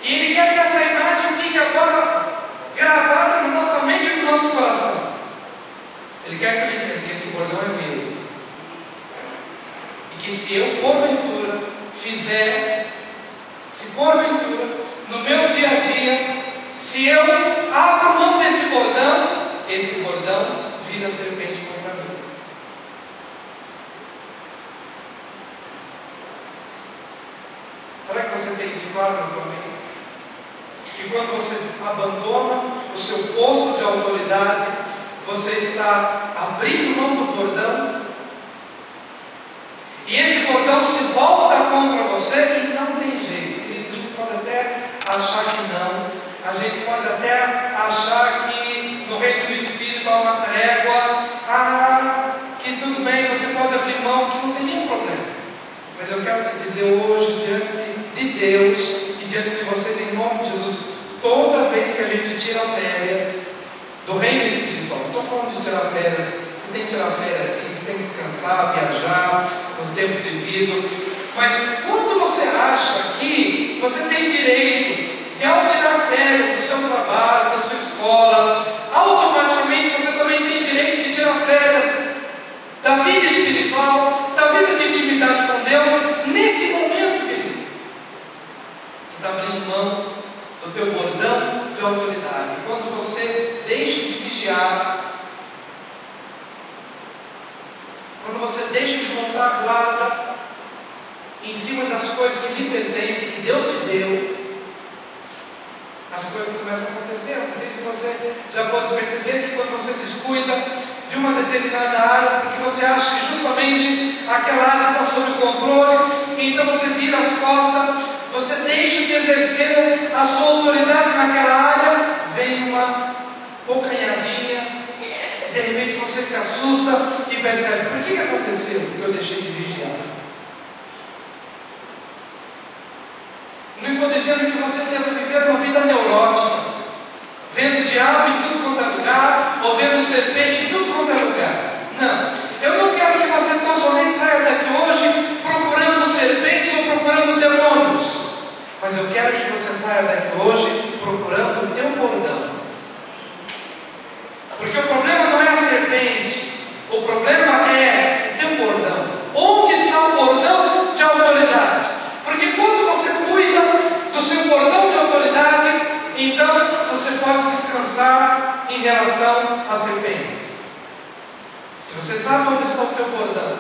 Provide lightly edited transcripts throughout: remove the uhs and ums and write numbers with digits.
E Ele quer que essa imagem fique agora gravada na nossa mente e no nosso coração. Ele quer que eu entenda que esse bordão é meu. E que se eu, porventura, se porventura, no meu dia a dia, se eu abro mão deste bordão, esse bordão vira serpente contra mim. Será que você tem isso claro na tua mente? Que quando você abandona o seu posto de autoridade, você está abrindo mão do bordão, e esse bordão se volta contra você e não tem jeito. Queridos, a gente pode até achar que não, a gente pode até achar que no reino do Espírito há uma trégua, que tudo bem, você pode abrir mão, que não tem nenhum problema. Mas eu quero te dizer hoje, diante de Deus e diante de vocês, em nome de Jesus, toda vez que a gente tira férias do reino espiritual, não estou falando de tirar férias, você tem que tirar férias sim, você tem que descansar, viajar no tempo devido, mas quando você acha que você tem direito de, ao tirar férias do seu trabalho, da sua escola, automaticamente você também tem direito de tirar férias da vida espiritual, da vida de intimidade com Deus, nesse momento, querido, você está abrindo mão do teu bordão de autoridade. Quando você deixa de vigiar, quando você deixa de montar a guarda em cima das coisas que lhe pertencem, que Deus te deu, as coisas começam a acontecer. Eu não sei se você já pode perceber que quando você descuida de uma determinada área, porque você acha que justamente aquela área está sob controle, então você vira as costas, você deixa de exercer a sua autoridade naquela área, vem uma bocanhadinha, de repente você se assusta e percebe: por que aconteceu? Porque eu deixei de vigiar. Não estou dizendo que você deve viver uma vida neurótica, vendo diabo em tudo quanto é lugar, ou vendo serpente em tudo quanto é lugar. Não, eu não quero que você tão somente saia daqui hoje procurando serpentes ou procurando demônios, mas eu quero que você saia daqui hoje procurando o teu bordão. Porque o problema não é a serpente, o problema é o teu bordão. Onde está o bordão de autoridade? Porque quando você cuida do seu bordão de autoridade, então você pode descansar em relação às serpentes. Se você sabe onde está o teu bordão,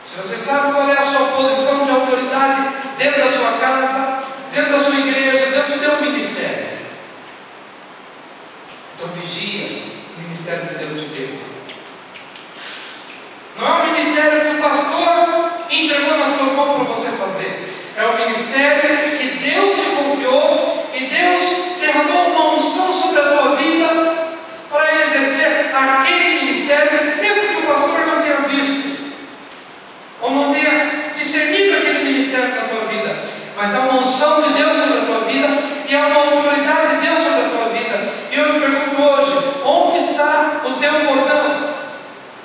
se você sabe qual é a sua posição de autoridade dentro da sua casa, dentro da sua igreja, dentro do teu ministério, então vigia o ministério que Deus te deu. Não é o ministério que o pastor entregou nas tuas mãos para você fazer, é o ministério que Deus te confiou, e Deus derramou uma unção sobre a tua vida para exercer aquele ministério, mesmo que o pastor não tenha visto ou não tenha discernido aquele ministério na tua vida, mas há uma unção de Deus sobre a tua vida e há uma autoridade de Deus sobre a tua vida. E eu me pergunto hoje: onde está o teu bordão?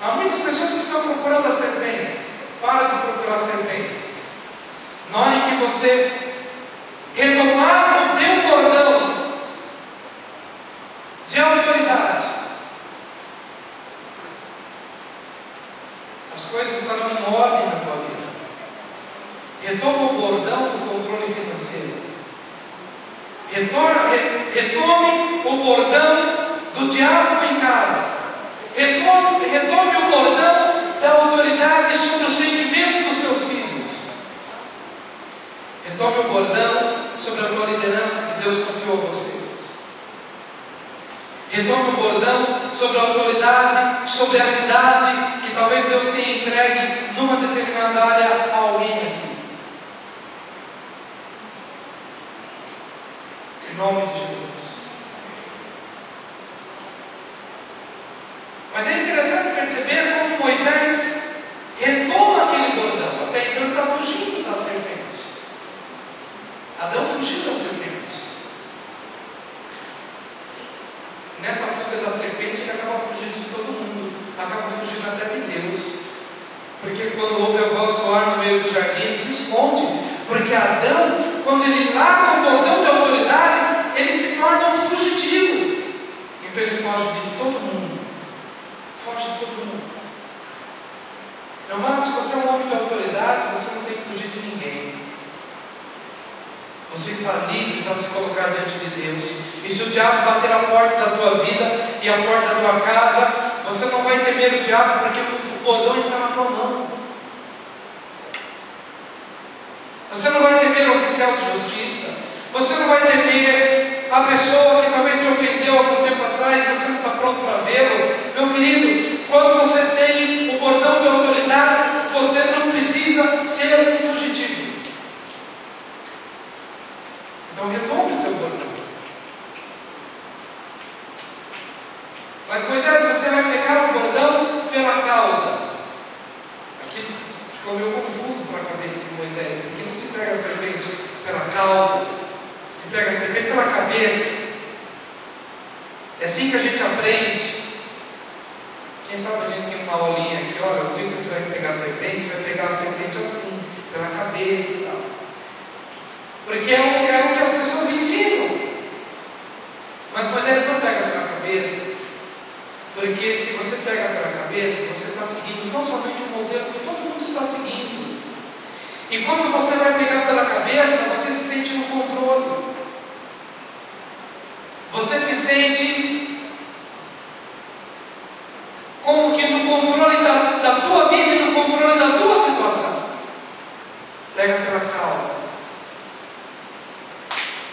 Há muitas pessoas que estão procurando as serpentes. Para de procurar serpentes. Na hora em que você retomar o teu bordão de autoridade, as coisas estarão em ordem na tua vida. Retoma o bordão do controle financeiro. Retome o bordão do diabo em casa. Retome o bordão da autoridade sobre os sentimentos dos teus filhos. Retome o bordão sobre a tua liderança que Deus confiou a você. Retome o bordão sobre a autoridade, sobre a cidade que talvez Deus tenha entregue numa determinada área a alguém aqui. Em nome de Jesus. Mas é interessante perceber como Moisés retoma aquele bordão. Até então ele está fugindo da serpente. Adão fugiu da serpente. Nessa fuga da serpente ele acaba fugindo de todo mundo, acaba fugindo até de Deus. Porque quando ouve a voz soar no meio do jardim, ele se esconde. Porque Adão quando ele larga o bordão de autoridade, ele se torna um fugitivo. Então ele foge de todo mundo. Foge de todo mundo. Meu amado, se você é um homem de autoridade, você não tem que fugir de ninguém. Você está livre para se colocar diante de Deus. E se o diabo bater a porta da tua vida e a porta da tua casa, você não vai temer o diabo, porque o bordão está na tua mão. Você não vai temer o oficial de justiça. Você não vai temer a pessoa que talvez te ofendeu algum tempo atrás, você não está pronto para vê-lo. Meu querido, quando você tem o bordão de autoridade, você não precisa ser um fugitivo. Então retome o teu bordão. Mas Moisés, você vai pegar o bordão pela cauda. Aquilo ficou meio confuso para a cabeça de Moisés. Porque não se pega a serpente pela cauda, se pega a serpente pela cabeça. É assim que a gente aprende. Quem sabe a gente tem uma aulinha aqui, olha, o dia que você tiver que pegar a serpente, você vai pegar a serpente assim, pela cabeça e tal. Porque é o que as pessoas ensinam. Mas Moisés não pega pela cabeça, porque se você pega pela cabeça, você está seguindo tão somente um modelo que todo mundo está seguindo. E quando você vai pegar pela cabeça, você se sente no controle. Você se sente como que no controle da tua vida e no controle da tua situação. Pega pela cauda.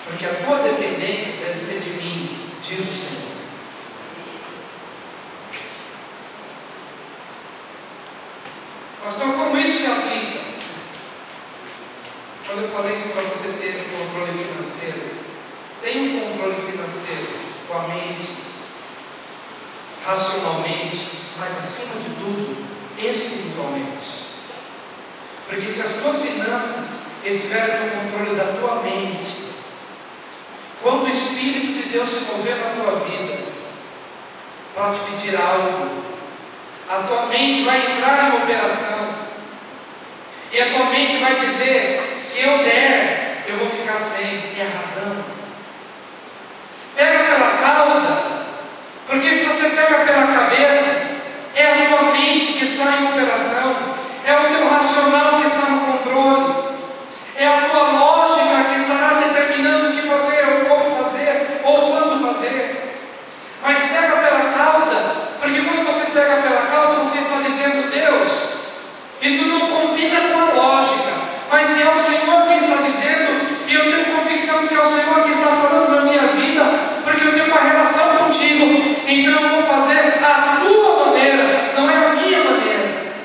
Porque a tua dependência deve ser de mim, diz o Senhor. Pastor, como isso se aplica? Quando eu falei isso para você ter um controle financeiro, tem um controle financeiro com a mente, racionalmente, mas acima de tudo, espiritualmente. Porque se as tuas finanças estiverem no controle da tua mente, quando o Espírito de Deus se mover na tua vida para te pedir algo, a tua mente vai entrar em operação. E a tua mente vai dizer: se eu der, eu vou ficar sem. É a razão. Pega pela cauda, porque se você pega pela cabeça, é a tua mente que está em operação, é o teu racional que está no controle, é a tua lógica que estará determinando o que fazer, ou como fazer, ou quando fazer. Mas pega pela cauda, porque quando você pega pela cauda, você está dizendo: Deus, isto não combina com a lógica, mas se é o Senhor que está dizendo, e eu tenho convicção que é o Senhor que está falando na minha vida, porque eu tenho uma relação contigo, então eu vou fazer a tua maneira, não é a minha maneira.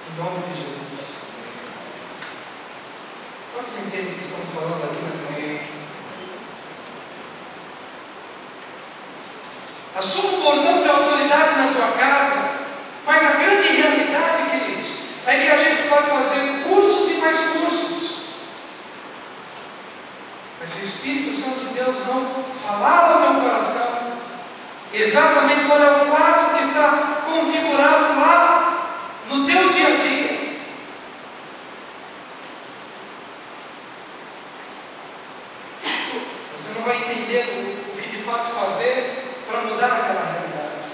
Em nome de Jesus. Quantos entendem o que estamos falando aqui nessa manhã? Assuma um bordão de autoridade na tua casa, mas a grande realidade, queridos, é que a gente pode fazer cursos e mais cursos, mas se o Espírito Santo de Deus não falar ao teu coração exatamente qual é o quadro que está configurado lá no teu dia a dia, você não vai entender o que de fato fazer para mudar aquela realidade.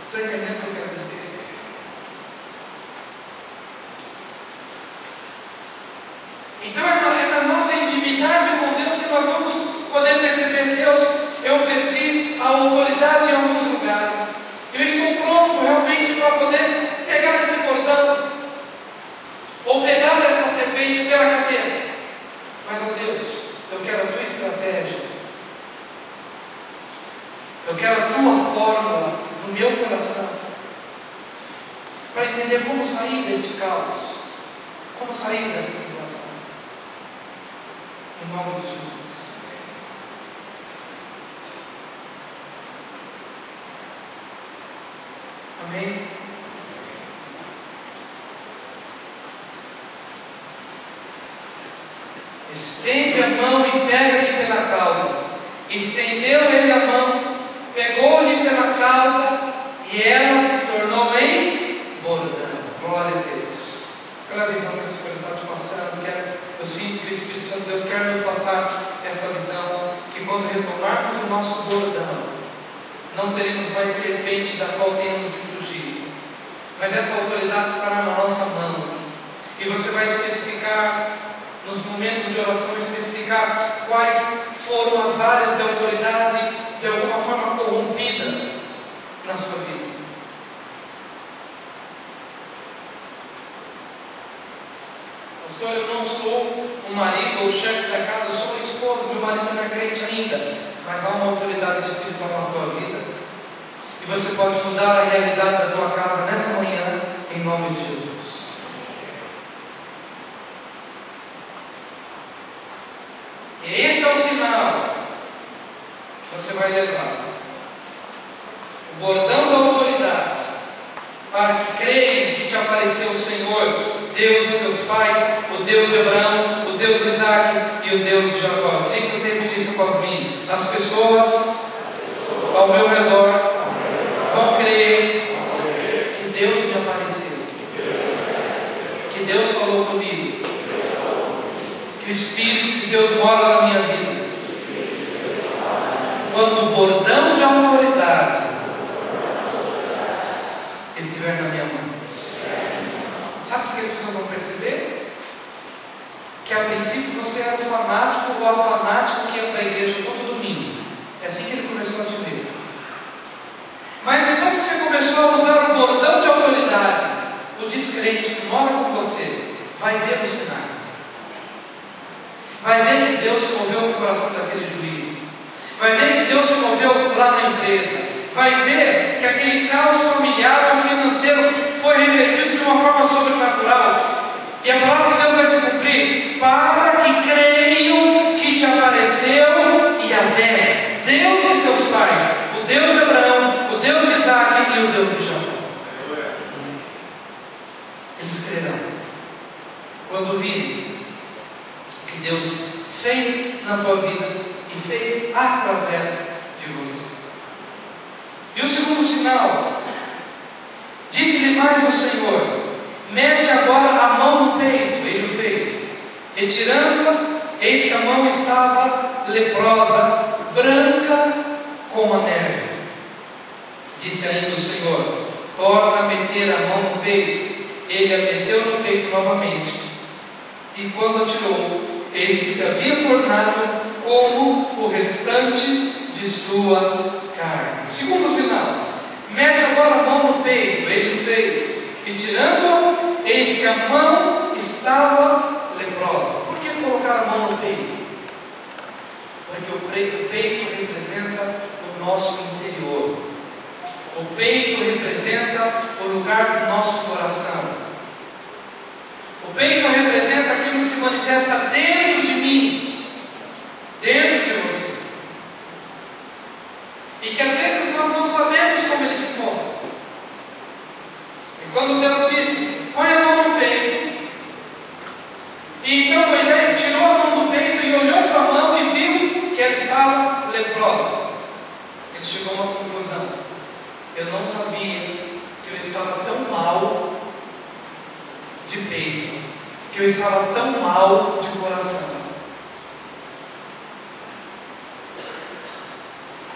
Estou entendendo o que eu quero dizer? Então é na nossa intimidade com Deus que nós vamos poder perceber: Deus, eu perdi a autoridade em alguns lugares, eu estou pronto realmente para poder pegar esse bordão, ou pegar essa serpente pela cabeça. Mas, ó Deus, eu quero a tua estratégia. Eu quero a tua fórmula no meu coração, para entender como sair deste caos, como sair dessa situação. Em nome de Jesus. Amém? Estende a mão e pega-lhe pela cauda. Estendeu ele a mão, pegou-lhe pela cauda, e ela se tornou em bordão. Glória vai especificar, nos momentos de oração, especificar quais foram as áreas de autoridade de alguma forma corrompidas na sua vida. Pastor, eu não sou o marido ou o chefe da casa, eu sou a esposa, meu marido não é crente ainda, mas há uma autoridade espiritual na tua vida, e você pode mudar a realidade da tua casa nessa manhã, em nome de Jesus. E este é o sinal que você vai levar: o bordão da autoridade, para que creiam que te apareceu o Senhor, Deus de seus pais, o Deus de Abraão, o Deus de Isaac e o Deus de Jacó. Eu queria que você repetisse após mim: as pessoas ao meu redor vão crer que Deus me apareceu, que Deus falou comigo, que o Espírito de Deus mora na minha vida. Quando o bordão de autoridade estiver na minha mão, sabe o que as pessoas vão perceber? Que a princípio você era o fanático ou a fanática que ia para a igreja todo domingo. É assim que ele começou a te ver. Mas depois que você começou a usar o bordão de autoridade, o descrente que mora com você vai ver os sinais. Vai ver que Deus se moveu no coração daquele juiz. Vai ver que Deus se moveu lá na empresa. Vai ver que aquele caos familiar ou financeiro foi revertido de uma forma sobrenatural. E a palavra de Deus vai se cumprir, para que creiam que te apareceu Yahvé, Deus de seus pais, o Deus de Abraão, o Deus de Isaac e o Deus de Jacó. Eles crerão quando virem o que Deus fez na tua vida e fez através de você. E o segundo sinal: disse-lhe mais o Senhor: mete agora a mão no peito. Ele o fez, e tirando-a, eis que a mão estava leprosa, branca como a neve. Disse ainda o Senhor: torna a meter a mão no peito. Ele a meteu no peito novamente, e quando a tirou, eis que se havia tornado como o restante de sua carne. Segundo sinal: mete agora a mão no peito. Ele o fez, e tirando-a, eis que a mão estava leprosa. Por que colocar a mão no peito? Porque o peito representa o nosso interior. O peito representa o lugar do nosso coração. O peito representa aquilo que se manifesta dentro de mim, dentro de você. E que às vezes nós não sabemos como ele se encontra. E quando Deus disse: põe a mão no peito, e então Moisés tirou a mão do peito e olhou para a mão e viu que ela estava leprosa, ele chegou a uma conclusão: eu não sabia que eu estava tão mal de peito, que eu estava tão mal de coração.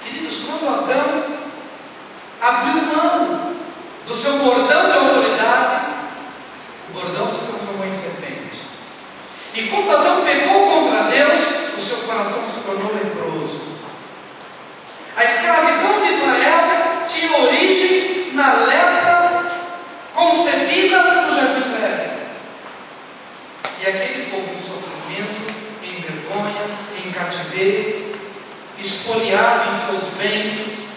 Queridos, quando Adão abriu mão do seu bordão de autoridade, o bordão se transformou em serpente. E quando Adão pecou contra Deus, o seu coração se tornou leproso. A escravidão de Israel tinha origem na lepra concebida no jardim do Éden. E aquele povo em sofrimento, em vergonha, em cativeiro, espoliado em seus bens,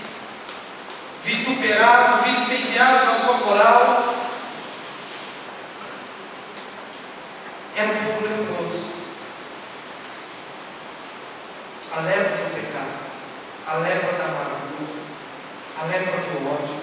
vituperado, vilipendiado na sua moral, era um povo leproso. A lepra do pecado, a lepra da amargura, a lepra do ódio,